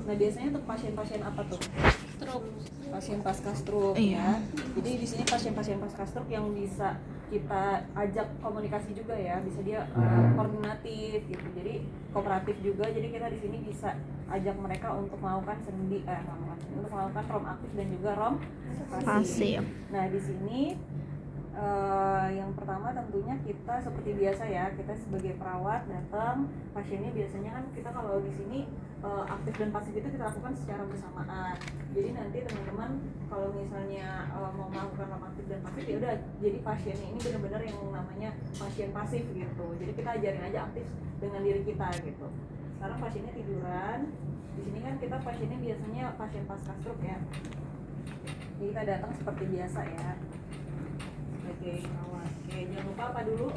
Nah biasanya untuk pasien-pasien apa tuh? Stroke. Pasien pasca stroke ya. Jadi di sini pasien-pasien pasca stroke yang bisa kita ajak komunikasi juga ya, bisa dia koordinatif gitu. Jadi kooperatif juga. Jadi kita di sini bisa ajak mereka untuk melakukan untuk melakukan rom aktif dan juga rom pasif. Nah di sini yang pertama tentunya kita seperti biasa ya, kita sebagai perawat datang, pasiennya biasanya kan kita kalau di sini aktif dan pasif itu kita lakukan secara bersamaan. Jadi nanti teman-teman kalau misalnya mau melakukan rom aktif dan pasif ya udah, jadi pasiennya ini benar-benar yang namanya pasien pasif gitu. Jadi kita ajarin aja aktif dengan diri kita gitu. Sekarang pasiennya tiduran. Di sini kan kita pasiennya biasanya pasien pasca stroke ya. Jadi kita datang seperti biasa ya. Oke, jangan lupa apa dulu?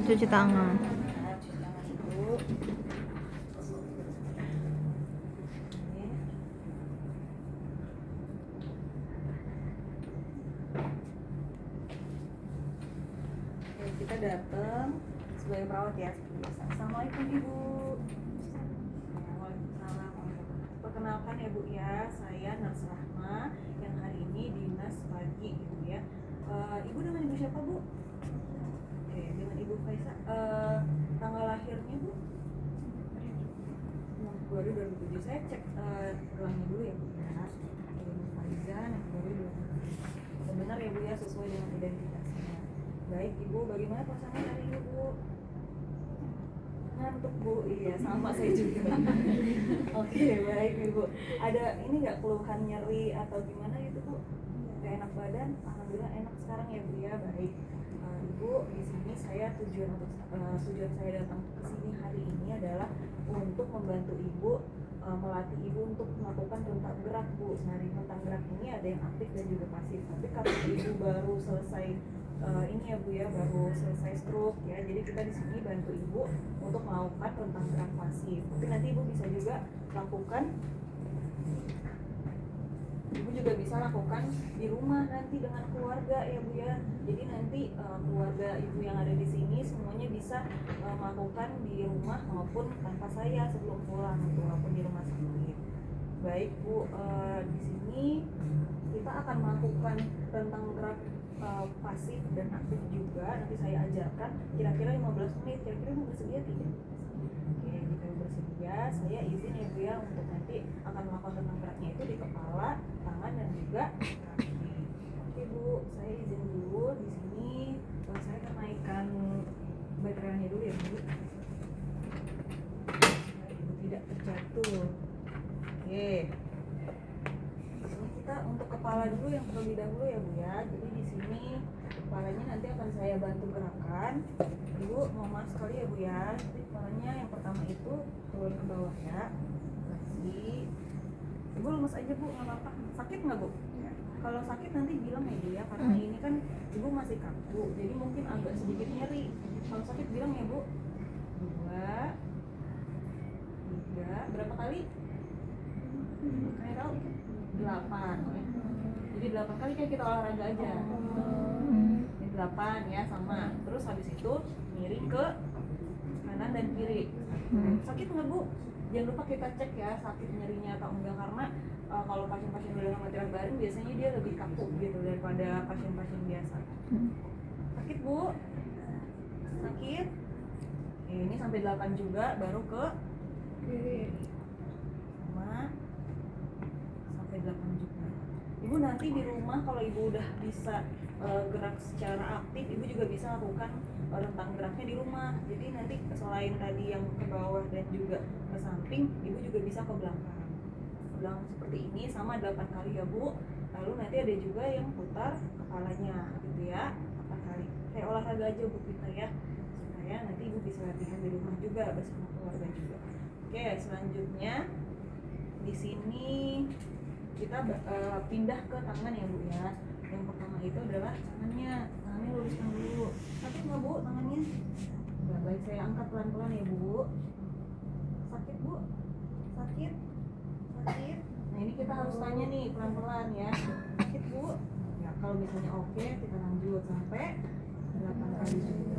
Cuci tangan. Nah, cuci tangan dulu. Oke, kita datang sebagai perawat ya, seperti biasa. Assalamualaikum Ibu. Waalaikumsalam. Perkenalkan ya Bu ya, saya Nurse Rahma yang hari ini dinas pagi gitu ya. Ibu dengan Ibu siapa Bu? Oke, dengan Ibu Faisa. Tanggal lahirnya Bu? 2007. Saya cek gelangnya dulu ya Bu ya. Ibu Faiza, Februari 2007. Benar ya Bu ya, sesuai dengan identitasnya. Baik Ibu, bagaimana pasangan hari ini Bu? Ngantuk Bu, iya sama saya juga. Oke, baik Ibu. Ada ini nggak keluhan nyeri atau gimana gitu Bu? Gak enak badan? Alhamdulillah enak sekarang ya Bu ya. Baik. Ibu, di sini tujuan saya datang ke sini hari ini adalah untuk membantu Ibu, melatih Ibu untuk melakukan rentang gerak Bu. Nah, di rentang gerak ini ada yang aktif dan juga pasif. Tapi kalau Ibu baru selesai ini ya Bu ya, baru selesai stroke ya. Jadi kita di sini bantu Ibu untuk melakukan rentang gerak pasif. Tapi nanti Ibu bisa juga lakukan lakukan di rumah nanti dengan keluarga ya Bu ya. Jadi nanti keluarga Ibu yang ada di sini semuanya bisa melakukan di rumah maupun tanpa saya sebelum pulang gitu, walaupun di rumah sakit. Baik Bu, di sini kita akan melakukan rentang gerak pasif dan aktif juga. Nanti saya ajarkan kira-kira 15 menit. Kira-kira Ibu bersedia tidak? Oke, jika Ibu bersedia, saya izin ya Bu ya untuk nanti akan melakukan rentang geraknya itu di kepala, tangan dan juga kaki. Oke Bu, saya izin dulu di sini. Saya akan naikkan baterainya dulu ya Bu. Ibu tidak terjatuh. Oke. Ini kita untuk kepala dulu yang terlebih dahulu ya Bu ya. Jadi di sini kepalanya nanti akan saya bantu gerakan. Ibu mau mas sekali ya Bu ya. Jadi kepalanya yang pertama itu turun ke bawah ya. Kasih. Ibu lemes aja Bu, nggak apa-apa. Sakit nggak Bu? Ya. Kalau sakit nanti bilang ya Bu ya, karena ini kan Ibu masih kaku, jadi mungkin agak sedikit nyeri. Kalau sakit bilang ya Bu. 2, 3, berapa kali? Kayak tahu? 8. Jadi 8 kali kayak kita olahraga aja. Ini 8 ya sama. Terus habis itu miring ke kanan dan kiri. Sakit nggak Bu? Jangan lupa kita cek ya sakit nyerinya atau enggak, karena kalau pasien-pasien udah matiran baring biasanya dia lebih kaku gitu daripada pasien-pasien biasa. Sakit Bu? Sakit? Ini sampai 8 juga, baru ke kiri. Sama sampai 8 juga. Ibu nanti di rumah kalau Ibu udah bisa gerak secara aktif, Ibu juga bisa lakukan rentang geraknya di rumah. Jadi nanti selain tadi yang ke bawah dan juga ke samping, Ibu juga bisa ke belakang. Belakang seperti ini sama 8 kali ya Bu. Lalu nanti ada juga yang putar kepalanya gitu ya, 8 kali. Kayak olahraga aja Bu kita ya. Supaya nanti Ibu bisa latihan di rumah juga bersama keluarga juga. Oke, selanjutnya di sini kita pindah ke tangan ya Bu ya. Yang pertama itu adalah tangannya luruskan dulu. Sakit nggak Bu tangannya? Nggak, baik saya angkat pelan-pelan ya Bu. Sakit Bu? Sakit? Nah ini kita harus tanya nih pelan-pelan ya. Sakit Bu? Ya kalau misalnya oke, kita lanjut sampai 8 kali juga.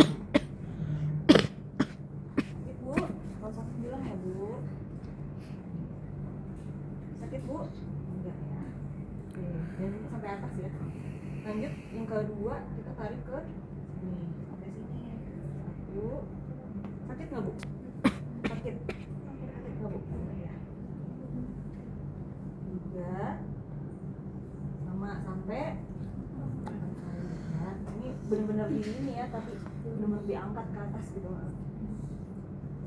Sakit Bu? Kalau sakit bilang ya Bu. sakit bu? Enggak ya. Oke, dan sampai atas ya. Lanjut yang kedua, kita tarik ke sini sampai sini. 1. Sakit nggak bu? Sakit nggak bu? Ya. 3. Sama sampai ya. Ini benar-benar di ini ya, tapi benar-benar diangkat ke atas gitu.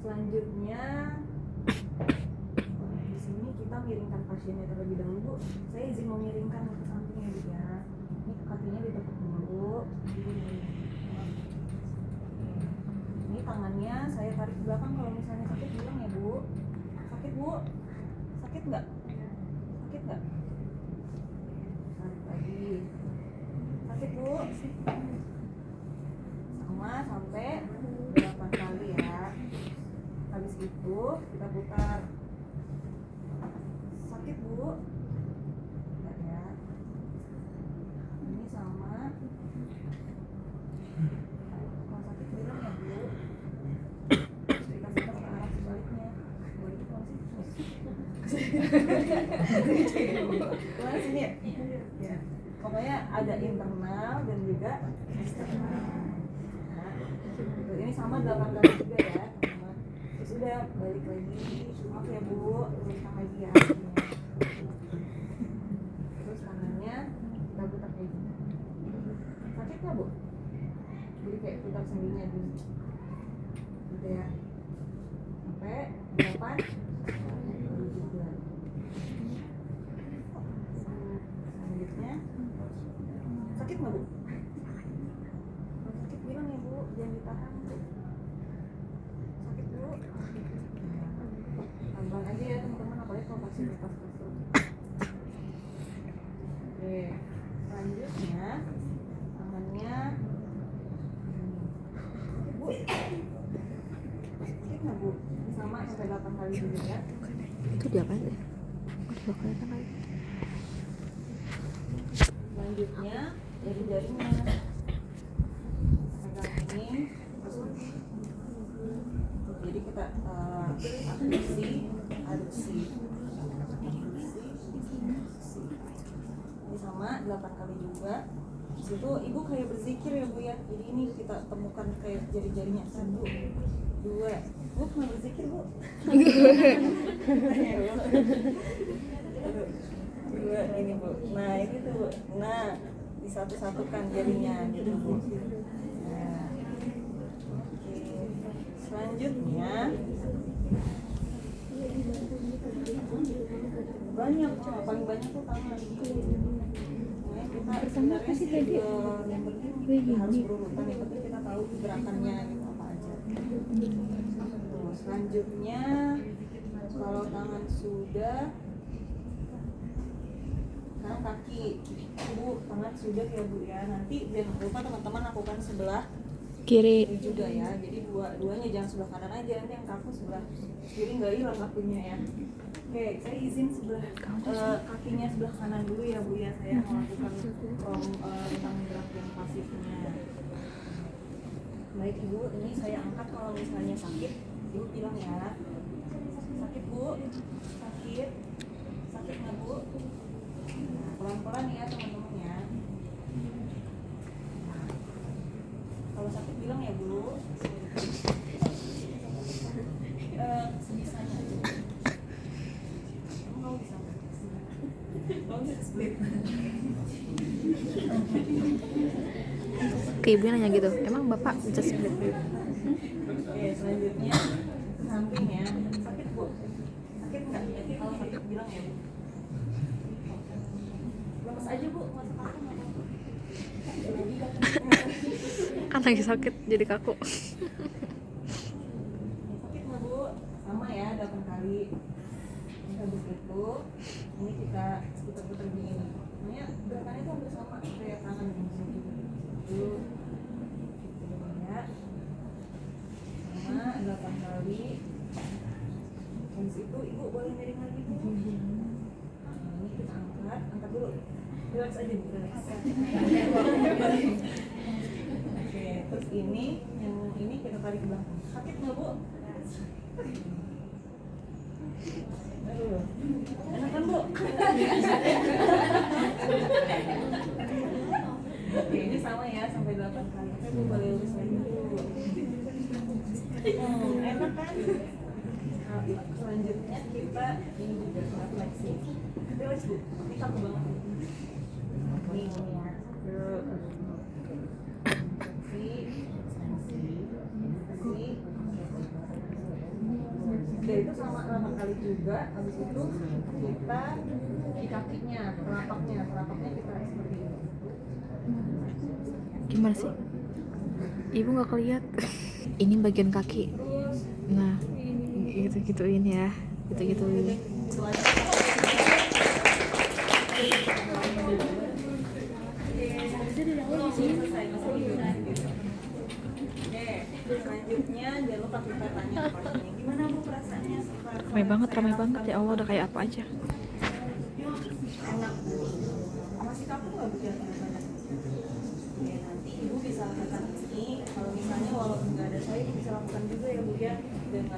Selanjutnya di sini kita miringkan pasiennya terlebih dahulu bu. Saya izin memiringkan ke sampingnya bu ya. Ini kakinya ditekuk dulu. Ini tangannya saya tarik ke belakang. Kalau misalnya sakit bilang ya bu. Sakit bu? Sakit nggak? Sakit nggak? Tarik lagi. Sakit bu? Sama sampai 8 kali ya. Habis itu kita putar. Sakit bu? Enggak ya. Ini sama. Kalau sakit bilang ya bu. Kita putar ke arah sebaliknya. Balik ke sini. Kemana sini ya? Ya. Pokoknya ada internal dan juga eksternal. Nah, ini sama 8 kali juga ya teman-teman. Terus udah balik lagi. Maaf ya bu, luruskan lagi ya. Terus tangannya kita putar kayak gini. Sakit nggak bu? Jadi kayak putar sendinya dulu. Gitu ya. Sampai 8 kali juga. Selanjutnya sakit nggak bu? Kalau sakit bilang ya bu, jangan ditahan bu. Sakit bu? Tambah aja ya teman-teman, apalagi kalau pasien lepas kasur. Oke, selanjutnya tangannya sakit bu? Sakit nggak bu? Ini sama sampai 8 kali juga ya. Itu dia apa sih? Udah kelihatan lagi. Selanjutnya dari jarinya pegang ini, jadi kita adusi. Ini sama 8 kali juga. Di situ ibu kayak berzikir ya bu ya. Jadi ini kita temukan kayak jari-jarinya 1, 2. Bu pernah berzikir bu? 2 ini bu. Nah ini tuh bu. Nah disatu-satukan jarinya gitu bu. Nah, oke. Selanjutnya banyak, paling banyak tuh tangan. Nah, kita sebenarnya sih yang penting harus berurutan. Yang penting kita tahu gerakannya gitu apa aja. Tuh, selanjutnya kalau tangan sudah, sekarang kaki. Bu, tangan sudah ya bu ya. Nanti jangan lupa teman-teman lakukan sebelah Kiri. juga ya. Jadi duanya jangan sebelah kanan aja, nanti yang kaku sebelah kiri nggak hilang kakinya ya. Oke, saya izin sebelah kakinya sebelah kanan dulu ya bu ya. Saya melakukan tentang gerak yang pasifnya. Baik ibu, ini saya angkat. Kalau misalnya sakit, ibu bilang ya. Sakit bu? Sakit? Sakit nggak bu? Nah, pelan-pelan ya teman-teman ya. Kalau sakit bilang ya bu. Sebisanya aja. Kamu bisa nggak? Kamu bisa split. Ke ibunya nanya gitu, emang bapak bisa split? Oke, selanjutnya samping ya. Sakit bu? Sakit nggak? Kalau sakit bilang ya bu. Lepas aja bu, nggak usah kaku, nggak apa-apa. Kan lagi sakit jadi kaku. Sakit nggak bu? Sama ya, 8 kali. Habis itu ini kita putar begini. Namanya gerakannya tuh hampir sama kayak tangan di sini. Itu ya. Sama 8 kali. Habis itu ibu boleh miring lagi bu. Nah, ini kita angkat dulu. Relax aja bu, relax. Oke, terus ini yang ini kita tarik ke belakang. Sakit nggak bu? Aduh, enak kan bu? Oke, ini sama ya sampai 8 kali. Tapi Bu boleh lurus lagi dulu. Enak kan? Nah, selanjutnya kita ini juga fleksi. Relax Bu, ini kaku banget. Nih, ya. Dan itu sama 8 kali juga. Habis itu kita di kakinya, telapaknya kita seperti ini. Gimana sih? Ibu nggak keliat. Ini bagian kaki. Terus Nah, gitu-gituin ya. Gitu-gituin. Selanjutnya jangan lupa kita tanya kepalanya. Gimana Bu perasaannya setelah Ramai banget ya Allah, udah kayak apa aja. enak? Masih kaku nggak Bu jangan? Ya nanti Ibu bisa lakukan ini. Kalau misalnya walaupun nggak ada saya, Ibu bisa lakukan juga ya Bu ya, dengan